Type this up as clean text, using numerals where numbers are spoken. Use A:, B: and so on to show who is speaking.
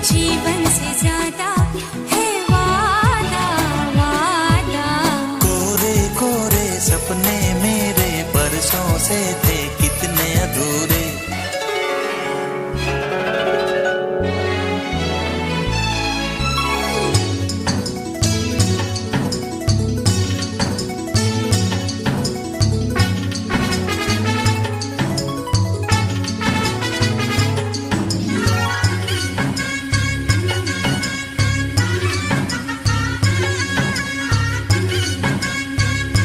A: जीवन से ज्यादा है वादा वादा।
B: कोरे कोरे सपने मेरे बरसों से थे कितने अधूरे,